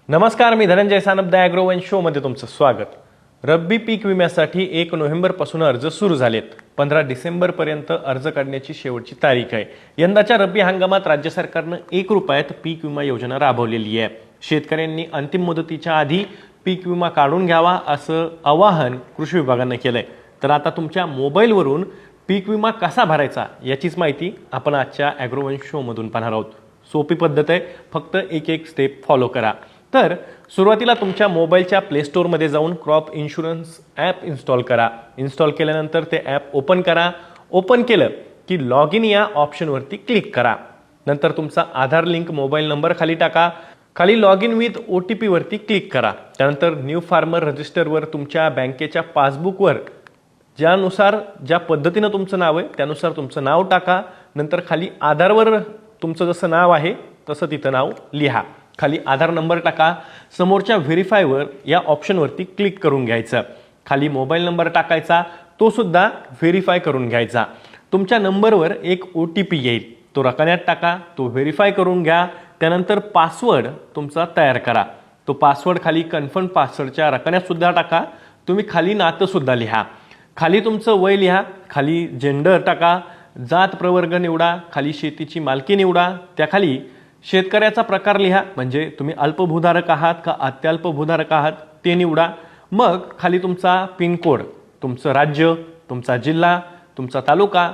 नमस्कार, मी धनंजय सानप द ॲग्रोवन शोमध्ये तुमचं स्वागत. रब्बी पीक विम्यासाठी 1 नोव्हेंबरपासून अर्ज सुरू झालेत. 15 डिसेंबरपर्यंत अर्ज काढण्याची शेवटची तारीख आहे. यंदाच्या रब्बी हंगामात राज्य सरकारनं 1 रुपयात पीक विमा योजना राबवलेली आहे. शेतकऱ्यांनी अंतिम मुदतीच्या आधी पीक विमा काढून घ्यावा असं आवाहन कृषी विभागानं केलंय. तर आता तुमच्या मोबाईलवरून पीक विमा कसा भरायचा याचीच माहिती आपण आजच्या ॲग्रोवन शोमधून पाहणार आहोत. सोपी पद्धत आहे, फक्त एक स्टेप फॉलो करा. तर सुरुवातीला तुमच्या मोबाईलच्या प्ले स्टोअरमध्ये जाऊन क्रॉप इन्शुरन्स ॲप इन्स्टॉल करा. इन्स्टॉल केल्यानंतर ते ॲप ओपन करा. ओपन केलं की लॉग इन या ऑप्शनवरती क्लिक करा. नंतर तुमचा आधार लिंक मोबाईल नंबर खाली टाका. खाली लॉग इन विथ OTP वरती क्लिक करा. त्यानंतर न्यू फार्मर रजिस्टरवर तुमच्या बँकेच्या पासबुकवर ज्या पद्धतीनं तुमचं नाव आहे त्यानुसार तुमचं नाव टाका. नंतर खाली आधारवर तुमचं जसं नाव आहे तसं तिथं नाव लिहा. खाली आधार नंबर टाका. समोरच्या व्हेरीफायवर या ऑप्शनवरती क्लिक करून घ्यायचं. खाली मोबाईल नंबर टाकायचा, तो सुद्धा व्हेरीफाय करून घ्यायचा. तुमच्या नंबरवर एक OTP येईल, तो रकान्यात टाका, तो व्हेरीफाय करून घ्या. त्यानंतर पासवर्ड तुमचा तयार करा. तो पासवर्ड खाली कन्फर्म पासवर्डच्या रकान्यात सुद्धा टाका. तुम्ही खाली नातं सुद्धा लिहा. खाली तुमचं वय लिहा. खाली जेंडर टाका. जात प्रवर्ग निवडा. खाली शेतीची मालकी निवडा. त्याखाली शेतकऱ्याचा प्रकार लिहा, म्हणजे तुम्ही अल्पभूधारक आहात का अत्यल्पभूधारक आहात ते निवडा. मग खाली तुमचा पिनकोड, तुमचं राज्य, तुमचा जिल्हा, तुमचा तालुका,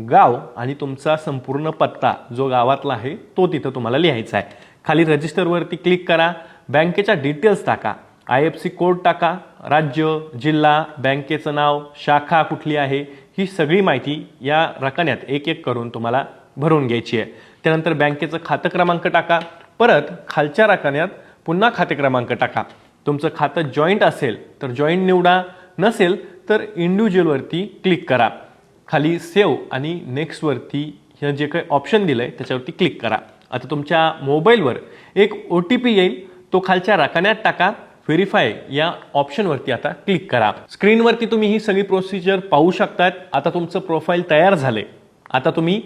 गाव आणि तुमचा संपूर्ण पत्ता जो गावातला आहे तो तिथं तुम्हाला लिहायचा आहे. खाली रजिस्टरवरती क्लिक करा. बँकेच्या डिटेल्स टाका. IFSC कोड टाका. राज्य, जिल्हा, बँकेचं नाव, शाखा कुठली आहे, ही सगळी माहिती या रकान्यात एक करून तुम्हाला भरून घ्यायची आहे. त्यानंतर बँकेचं खातं क्रमांक टाका. परत खालच्या रकान्यात पुन्हा खाते क्रमांक टाका. तुमचं खातं जॉईंट असेल तर जॉईंट निवडा, नसेल तर इंडिव्हिज्युअलवरती क्लिक करा. खाली सेव्ह आणि नेक्स्टवरती हे जे काही ऑप्शन दिलं आहे त्याच्यावरती क्लिक करा. आता तुमच्या मोबाईलवर एक OTP येईल, तो खालच्या रकान्यात टाका. व्हेरीफाय या ऑप्शनवरती आता क्लिक करा. स्क्रीनवरती तुम्ही ही सगळी प्रोसिजर पाहू शकतात. आता तुमचं प्रोफाईल तयार झालंय. आता तुम्ही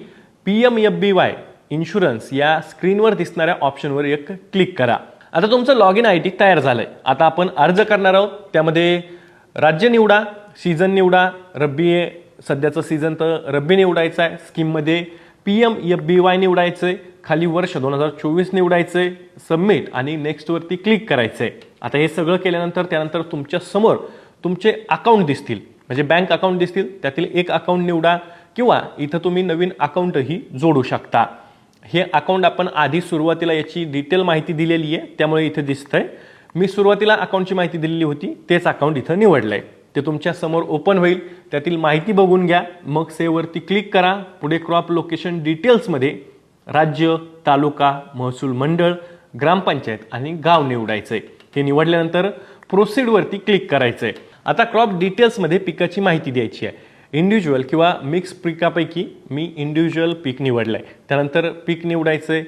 PMFBY इन्शुरन्स या स्क्रीनवर दिसणाऱ्या ऑप्शनवर एक क्लिक करा. आता तुमचं लॉग इन ID तयार झालंय. आता आपण अर्ज करणार आहोत. त्यामध्ये राज्य निवडा, सीझन निवडा. रब्बी आहे, सध्याचं सीझन तर रब्बी निवडायचं आहे. स्कीममध्ये PMFBY निवडायचंय. खाली वर्ष 2024 निवडायचंय. सबमिट आणि नेक्स्टवरती क्लिक करायचंय. आता हे सगळं केल्यानंतर त्यानंतर तुमच्या समोर तुमचे अकाउंट दिसतील, म्हणजे बँक अकाउंट दिसतील. त्यातील एक अकाउंट निवडा किंवा इथं तुम्ही नवीन अकाउंटही जोडू शकता. हे अकाउंट आपण आधी सुरुवातीला याची डिटेल माहिती दिलेली आहे, त्यामुळे इथे दिसतंय. मी सुरुवातीला अकाउंटची माहिती दिलेली होती, तेच अकाउंट इथं निवडलंय. ते तुमच्या समोर ओपन होईल. त्यातील माहिती बघून घ्या. मग सेव्हवरती क्लिक करा. पुढे क्रॉप लोकेशन डिटेल्समध्ये राज्य, तालुका, महसूल मंडळ, ग्रामपंचायत आणि गाव निवडायचंय. हे निवडल्यानंतर प्रोसीडवरती क्लिक करायचंय. आता क्रॉप डिटेल्समध्ये पिकाची माहिती द्यायची आहे. इंडिव्हिज्युअल किंवा मिक्स पिकापैकी मी इंडिव्हिज्युअल पीक निवडलंय. त्यानंतर पीक निवडायचंय.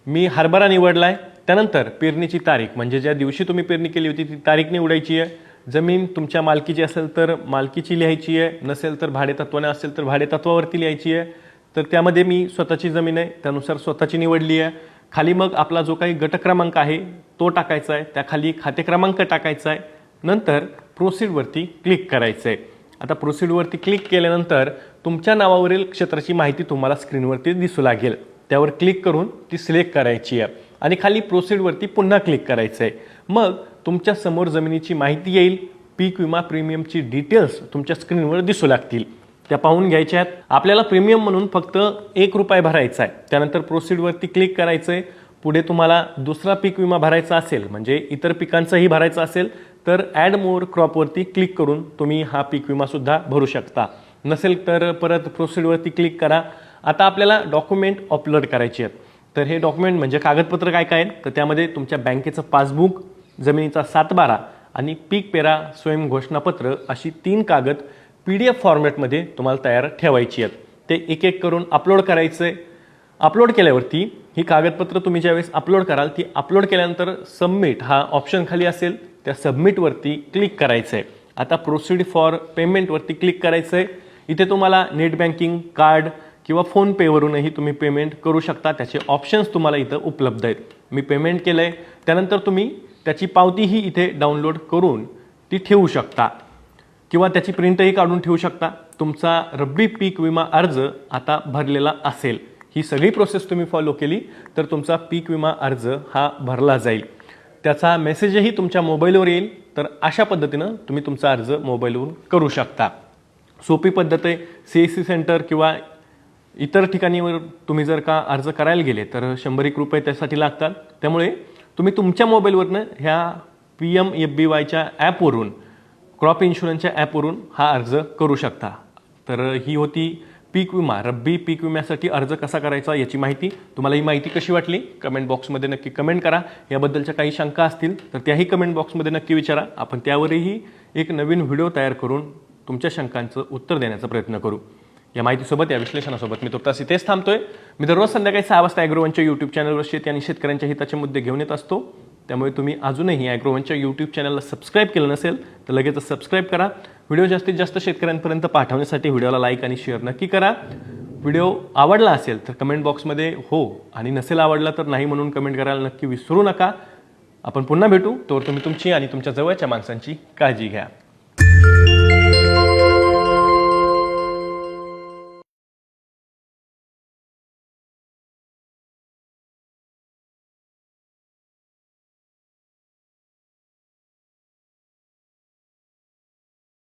मी हरभरा निवडलाय. त्यानंतर पेरणीची तारीख, म्हणजे ज्या दिवशी तुम्ही पेरणी केली होती ती तारीख निवडायची आहे. जमीन तुमच्या मालकीची असेल तर मालकीची लिहायची आहे, नसेल तर भाडेतत्वाने असेल तर भाडेतत्वावरती लिहायची आहे. तर त्यामध्ये मी स्वतःची जमीन आहे त्यानुसार स्वतःची निवडली आहे. खाली मग आपला जो काही गट क्रमांक आहे तो टाकायचा आहे. त्याखाली खाते क्रमांक टाकायचा आहे. नंतर प्रोसीडवरती क्लिक करायचं आहे. आता प्रोसीडवरती क्लिक केल्यानंतर तुमच्या नावावरील क्षेत्राची माहिती तुम्हाला स्क्रीनवरती दिसू लागेल. त्यावर क्लिक करून ती सिलेक्ट करायची आहे आणि खाली प्रोसीडवरती पुन्हा क्लिक करायचं आहे. मग तुमच्या समोर जमिनीची माहिती येईल. पीक विमा प्रीमियमची डिटेल्स तुमच्या स्क्रीनवर दिसू लागतील, त्या पाहून घ्यायच्या आहेत. आपल्याला प्रीमियम म्हणून फक्त 1 रुपया भरायचा आहे. त्यानंतर प्रोसीडवरती क्लिक करायचं आहे. पुढे तुम्हाला दुसरा पीक विमा भरायचा असेल, म्हणजे इतर पिकांचाही भरायचा असेल तर ॲड मोर क्रॉपवरती क्लिक करून तुम्ही हा पीक विमा सुद्धा भरू शकता. नसेल तर परत प्रोसीडवरती क्लिक करा. आता आपल्याला डॉक्युमेंट अपलोड करायचे आहेत. तर हे डॉक्युमेंट म्हणजे कागदपत्र काय काय आहेत, तर त्यामध्ये तुमच्या बँकेचं पासबुक, जमिनीचा 7/12 आणि पीक पेरा स्वयं घोषणापत्र अशी 3 कागद PDF फॉर्मॅटमध्ये तुम्हाला तयार ठेवायची आहेत. ते एक करून अपलोड करायचं आहे. अपलोड केल्यावरती ही कागदपत्र तुम्ही ज्यावेळेस अपलोड कराल ती अपलोड केल्यानंतर सबमिट हा ऑप्शन खाली असेल, त्या सबमिटवरती क्लिक करायचं आहे. आता प्रोसीड फॉर पेमेंटवरती क्लिक करायचं आहे. इथे तुम्हाला नेट बँकिंग, कार्ड किंवा फोनपेवरूनही तुम्ही पेमेंट करू शकता. त्याचे ऑप्शन्स तुम्हाला इथं उपलब्ध आहेत. मी पेमेंट केलं आहे. त्यानंतर तुम्ही त्याची पावतीही इथे डाउनलोड करून ती ठेवू शकता किंवा त्याची प्रिंटही काढून ठेवू शकता. तुमचा रब्बी पीक विमा अर्ज आता भरलेला असेल. ही सगळी प्रोसेस तुम्ही फॉलो केली तर तुमचा पीक विमा अर्ज हा भरला जाईल. त्याचा मेसेजही तुमच्या मोबाईलवर येईल. तर अशा पद्धतीनं तुम्ही तुमचा अर्ज मोबाईलवरून करू शकता. सोपी पद्धत आहे. CSC सेंटर किंवा इतर ठिकाणीवर तुम्ही जर का अर्ज करायला गेले तर 100 रुपये त्यासाठी लागतात. त्यामुळे तुम्ही तुमच्या मोबाईलवरनं ह्या PMFBYच्या ॲपवरून, क्रॉप इन्शुरन्सच्या ॲपवरून हा अर्ज करू शकता. तर ही होती पीक विमा, रब्बी पीक विम्यासाठी अर्ज कसा करायचा याची माहिती. तुम्हाला ही माहिती कशी वाटली कमेंट बॉक्समध्ये नक्की कमेंट करा. याबद्दलच्या काही शंका असतील तर त्याही कमेंट बॉक्समध्ये नक्की विचारा. आपण त्यावरही एक नवीन व्हिडिओ तयार करून तुमच्या शंकांचं उत्तर देण्याचा प्रयत्न करू. या माहितीसोबत, या विश्लेषणासोबत मी तुर्तास इथेच थांबतोय. मी दररोज संध्याकाळी 6 वाजता ॲग्रोवनच्या यूट्यूब चॅनलवर शेती आणि शेतकऱ्यांच्या हिताचे मुद्दे घेऊन येत असतो. त्यामुळे तुम्ही अजूनही ॲग्रोवनच्या यूट्यूब चॅनलला सबस्क्राईब केलं नसेल तर लगेच सबस्क्राईब करा. व्हिडिओ जास्तीत जास्त शेतकऱ्यांपर्यंत पाठवण्यासाठी व्हिडिओला लाईक आणि शेअर नक्की करा. व्हिडिओ आवडला असेल तर कमेंट बॉक्समध्ये हो आणि नसेल आवडला तर नाही म्हणून कमेंट करायला नक्की विसरू नका. आपण पुन्हा भेटू. तोवर तुम्ही तुमची आणि तुमच्या जवळच्या माणसांची काळजी घ्या.